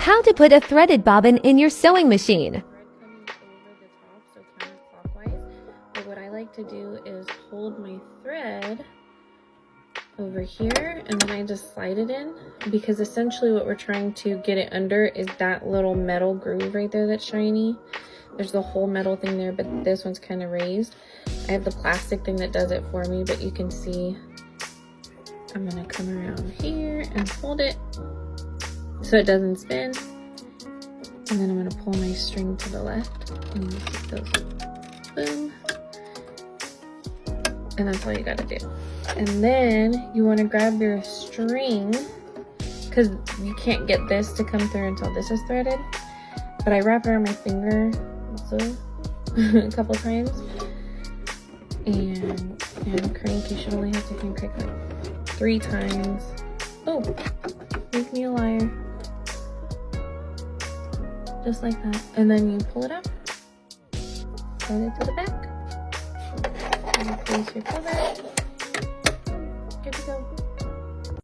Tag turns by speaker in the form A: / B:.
A: How to put a threaded bobbin in your sewing machine.
B: So counterclockwise. But what I like to do is hold my thread over here and then I just slide it in, because essentially what we're trying to get it under is that little metal groove right there that's shiny. There's the whole metal thing there, but this one's kind of raised. I have the plastic thing that does it for me, but you can see I'm gonna come around here and hold it so it doesn't spin. And then I'm gonna pull my string to the left and you keep those, boom. And that's all you gotta do. And then you wanna grab your string, because you can't get this to come through until this is threaded. But I wrap it around my finger also a couple times. And crank, you should only have to hand crank like 3 times. Oh, make me a liar. Just like that. And then you pull it up, slide it to the back, and place your cover. Good to go.